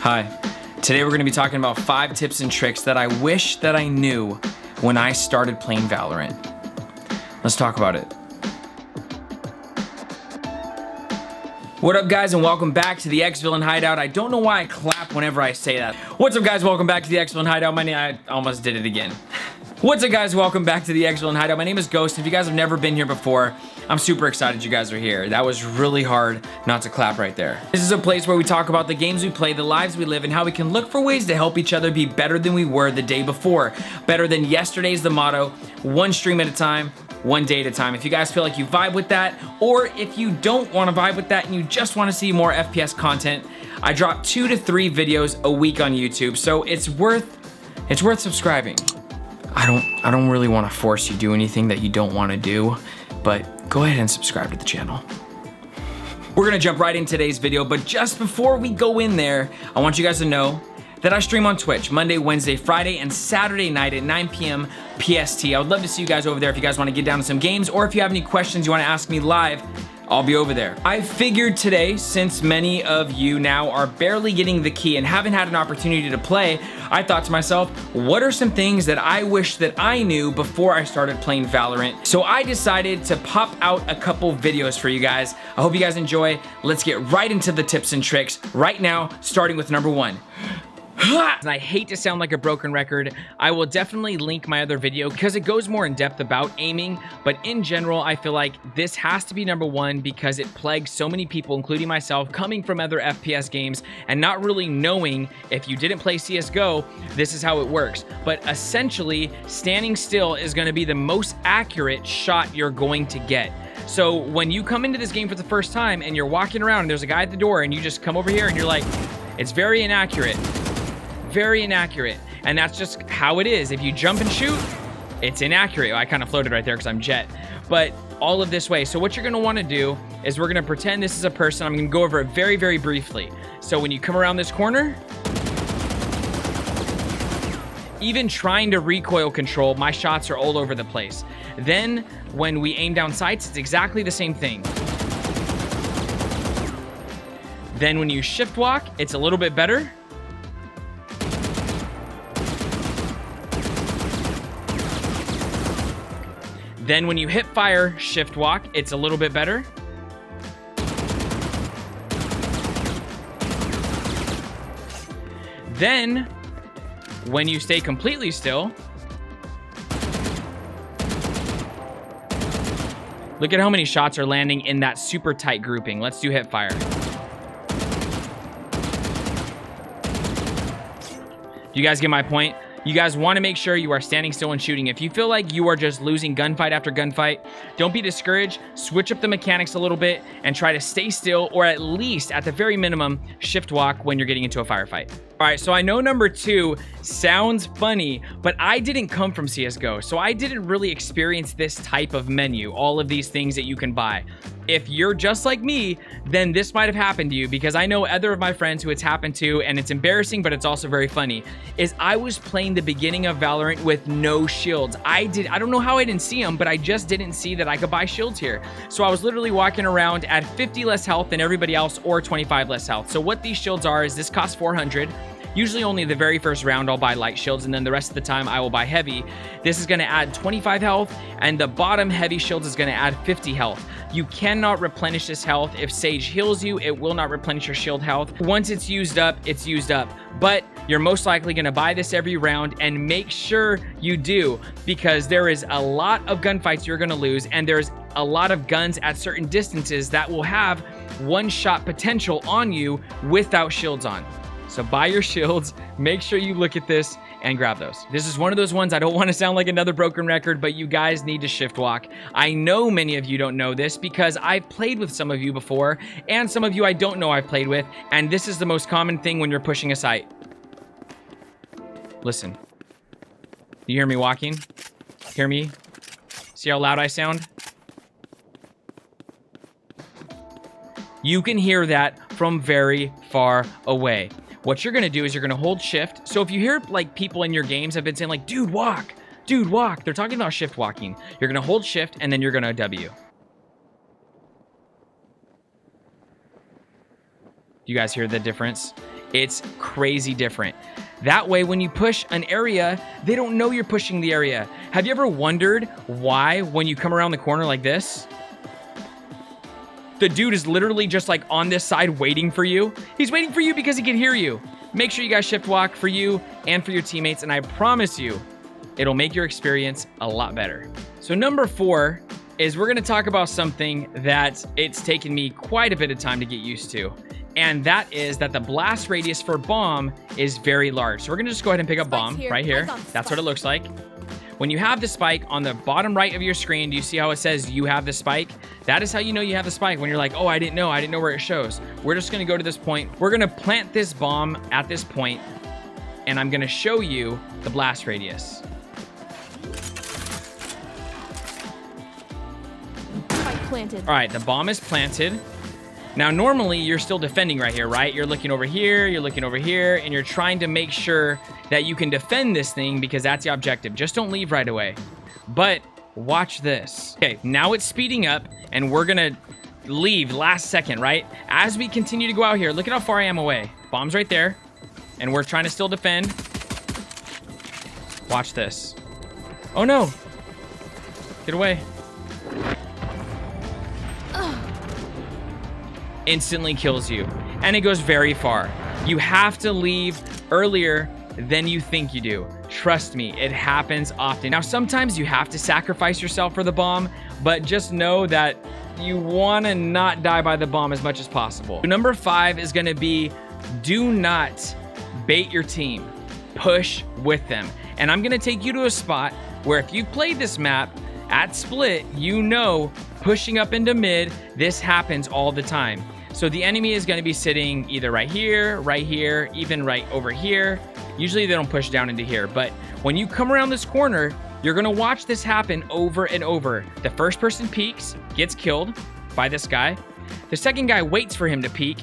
Hi. Today we're going to be talking about 5 tips and tricks that I wish that I knew when I started playing Valorant. Let's talk about it. What up, guys, and welcome back to the XVLN Hideout. I don't know why I clap whenever I say that. What's up, guys? Welcome back to the XVLN Hideout. I almost did it again. What's up, guys? Welcome back to the XVLN Hideout. My name is Ghost. If you guys have never been here before, I'm super excited you guys are here. That was really hard not to clap right there. This is a place where we talk about the games we play, the lives we live, and how we can look for ways to help each other be better than we were the day before. Better than yesterday's the motto. One stream at a time, one day at a time. If you guys feel like you vibe with that, or if you don't want to vibe with that and you just want to see more FPS content, I drop 2 to 3 videos a week on YouTube, so it's worth subscribing. I don't really want to force you to do anything that you don't want to do, but go ahead and subscribe to the channel. We're gonna jump right in today's video, but just before we go in there, I want you guys to know that I stream on Twitch Monday, Wednesday, Friday, and Saturday night at 9 p.m. PST. I would love to see you guys over there if you guys want to get down to some games, or if you have any questions you want to ask me live, I'll be over there. I figured today, since many of you now are barely getting the key and haven't had an opportunity to play, I thought to myself, what are some things that I wish that I knew before I started playing Valorant? So I decided to pop out a couple videos for you guys. I hope you guys enjoy. Let's get right into the tips and tricks right now, starting with number 1. And I hate to sound like a broken record. I will definitely link my other video because it goes more in depth about aiming, but in general, I feel like this has to be number 1 because it plagues so many people, including myself, coming from other FPS games and not really knowing if you didn't play CSGO, this is how it works. But essentially, standing still is going to be the most accurate shot you're going to get. So when you come into this game for the first time and you're walking around and there's a guy at the door and you just come over here and you're like, it's very inaccurate. Very inaccurate, and that's just how it is. If you jump and shoot, it's inaccurate. I kind of floated right there because I'm Jet, but all of this way. So what you're going to want to do is we're going to pretend this is a person. I'm going to go over it very, very briefly. So when you come around this corner, even trying to recoil control, my shots are all over the place. Then when we aim down sights, it's exactly the same thing. Then when you shift walk, it's a little bit better. Then when you hip fire, shift walk, it's a little bit better. Then when you stay completely still, look at how many shots are landing in that super tight grouping. Let's do hip fire. You guys get my point? You guys want to make sure you are standing still and shooting. If you feel like you are just losing gunfight after gunfight, don't be discouraged. Switch up the mechanics a little bit and try to stay still, or at least, at the very minimum, shift walk when you're getting into a firefight. All right, so I know number 2 sounds funny, but I didn't come from CSGO, so I didn't really experience this type of menu, all of these things that you can buy. If you're just like me, then this might have happened to you, because I know other of my friends who it's happened to, and it's embarrassing, but it's also very funny, is I was playing the beginning of Valorant with no shields. I don't know how I didn't see them, but I just didn't see that I could buy shields here. So I was literally walking around at 50 less health than everybody else, or 25 less health. So what these shields are is this costs 400. Usually only the very first round I'll buy light shields, and then the rest of the time I will buy heavy. This is going to add 25 health, and the bottom heavy shield is going to add 50 health. You cannot replenish this health. If Sage heals you, it will not replenish your shield health. Once it's used up, it's used up. But you're most likely going to buy this every round, and make sure you do, because there is a lot of gunfights you're going to lose, and there's a lot of guns at certain distances that will have one-shot potential on you without shields on. So buy your shields, make sure you look at this and grab those. This is one of those ones, I don't want to sound like another broken record, but you guys need to shift walk. I know many of you don't know this because I've played with some of you before, and some of you I don't know I've played with, and this is the most common thing when you're pushing a site. Listen. You hear me walking? Hear me? See how loud I sound? You can hear that from very far away. What you're going to do is you're going to hold shift. So if you hear like people in your games have been saying like, dude, walk, they're talking about shift walking. You're going to hold shift and then you're going to W. You guys hear the difference? It's crazy different. That way, when you push an area, they don't know you're pushing the area. Have you ever wondered why when you come around the corner like this, the dude is literally just like on this side waiting for you? He's waiting for you because he can hear you. Make sure you guys shift walk for you and for your teammates, and I promise you, it'll make your experience a lot better. So number 4 is we're gonna talk about something that it's taken me quite a bit of time to get used to. And that is that the blast radius for bomb is very large. So we're gonna just go ahead and pick up bomb right here. That's what it looks like. When you have the spike on the bottom right of your screen, do you see how it says you have the spike? That is how you know you have the spike. When you're like, oh, I didn't know where it shows. We're just gonna go to this point. We're gonna plant this bomb at this point, and I'm gonna show you the blast radius. Planted. All right, the bomb is planted. Now, normally you're still defending right here, right? You're looking over here, you're looking over here, and you're trying to make sure that you can defend this thing because that's the objective. Just don't leave right away. But watch this. Okay, now it's speeding up, and we're gonna leave last second, right? As we continue to go out here, look at how far I am away. Bomb's right there, and we're trying to still defend. Watch this. Oh no! Get away. Instantly kills you, and it goes very far. You have to leave earlier than you think you do. Trust me, it happens often. Now, sometimes you have to sacrifice yourself for the bomb, but just know that you want to not die by the bomb as much as possible. Number 5 is going to be do not bait your team. Push with them. And I'm going to take you to a spot where if you've played this map at split, you know pushing up into mid, this happens all the time. So the enemy is going to be sitting either right here, even right over here. Usually they don't push down into here, but when you come around this corner, you're going to watch this happen over and over. The first person peeks, gets killed by this guy. The second guy waits for him to peek.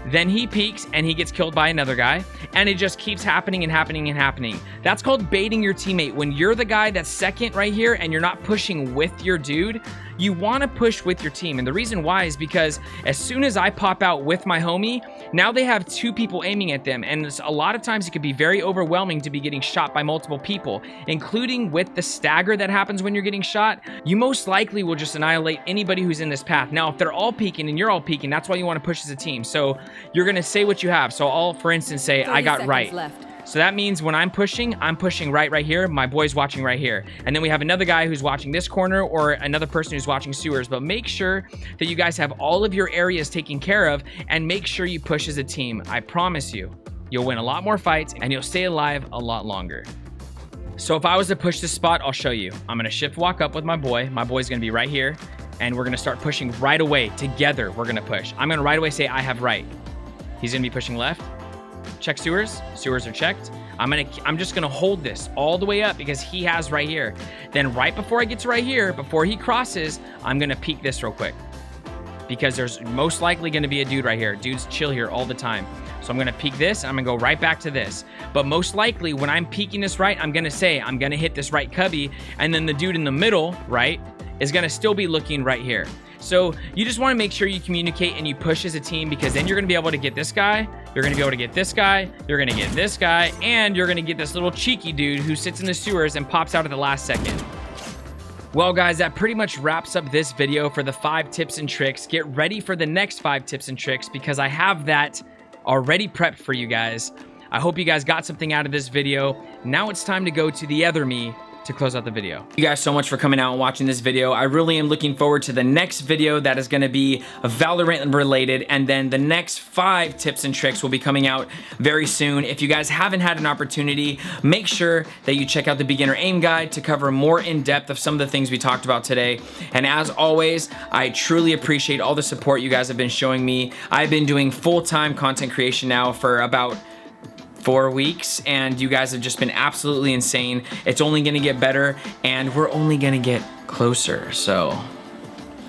Then he peeks and he gets killed by another guy, and it just keeps happening and happening and happening. That's called baiting your teammate. When you're the guy that's second right here and you're not pushing with your dude, you want to push with your team. And the reason why is because as soon as I pop out with my homie, now they have 2 people aiming at them. And a lot of times it could be very overwhelming to be getting shot by multiple people, including with the stagger that happens when you're getting shot. You most likely will just annihilate anybody who's in this path. Now, if they're all peeking and you're all peeking, that's why you want to push as a team. So you're going to say what you have. So I'll, for instance, say I got right. Left. So that means when I'm pushing right here. My boy's watching right here. And then we have another guy who's watching this corner, or another person who's watching sewers. But make sure that you guys have all of your areas taken care of, and make sure you push as a team. I promise you, you'll win a lot more fights and you'll stay alive a lot longer. So if I was to push this spot, I'll show you. I'm gonna shift walk up with my boy. My boy's gonna be right here, and we're gonna start pushing right away. Together, we're gonna push. I'm gonna right away say I have right. He's gonna be pushing left. Check sewers. Sewers are checked. I'm just gonna hold this all the way up because he has right here. Then right before I get to right here, before he crosses, I'm gonna peek this real quick, because there's most likely gonna be a dude right here. Dudes chill here all the time. So I'm gonna peek this, and I'm gonna go right back to this. But most likely when I'm peeking this right, I'm gonna say, I'm gonna hit this right cubby, and then the dude in the middle, right, is gonna still be looking right here. So you just want to make sure you communicate and you push as a team, because then you're going to be able to get this guy, you're going to be able to get this guy, you're going to get this guy, and you're going to get this little cheeky dude who sits in the sewers and pops out at the last second. Well, guys, that pretty much wraps up this video for the 5 tips and tricks. Get ready for the next 5 tips and tricks, because I have that already prepped for you guys. I hope you guys got something out of this video. Now it's time to go to the other me to close out the video. Thank you guys so much for coming out and watching this video. I really am looking forward to the next video that is going to be Valorant related, and then the next 5 tips and tricks will be coming out very soon. If you guys haven't had an opportunity, make sure that you check out the beginner aim guide to cover more in depth of some of the things we talked about today. And as always, I truly appreciate all the support you guys have been showing me. I've been doing full-time content creation now for about 4 weeks, and you guys have just been absolutely insane. It's only gonna get better, and we're only gonna get closer. So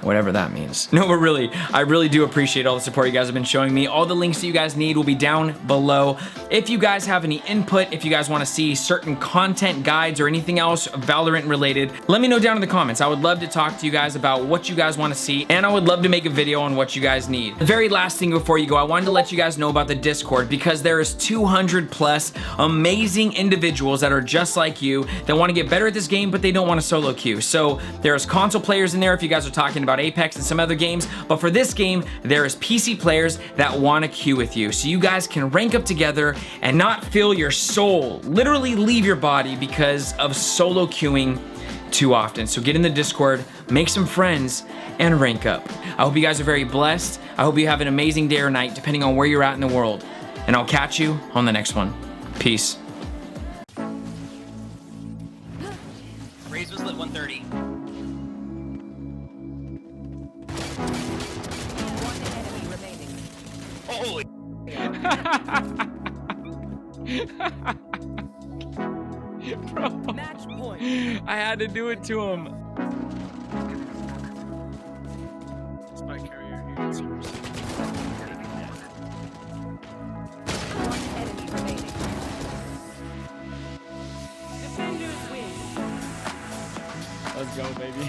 Whatever that means. No, but really, I really do appreciate all the support you guys have been showing me. All the links that you guys need will be down below. If you guys have any input, if you guys want to see certain content guides or anything else Valorant related, let me know down in the comments. I would love to talk to you guys about what you guys want to see, and I would love to make a video on what you guys need. The very last thing before you go, I wanted to let you guys know about the Discord, because there is 200 plus amazing individuals that are just like you that want to get better at this game, but they don't want to solo queue. So there's console players in there if you guys are talking about Apex and some other games, but for this game, there is PC players that want to queue with you, so you guys can rank up together and not feel your soul literally leave your body because of solo queuing too often. So get in the Discord, make some friends, and rank up. I hope you guys are very blessed. I hope you have an amazing day or night, depending on where you're at in the world, and I'll catch you on the next one. Peace. Raze was lit 130. Holy. Bro, match point. I had to do it to him. Spike carrier here. One enemy remaining. Defenders win. Let's go, baby.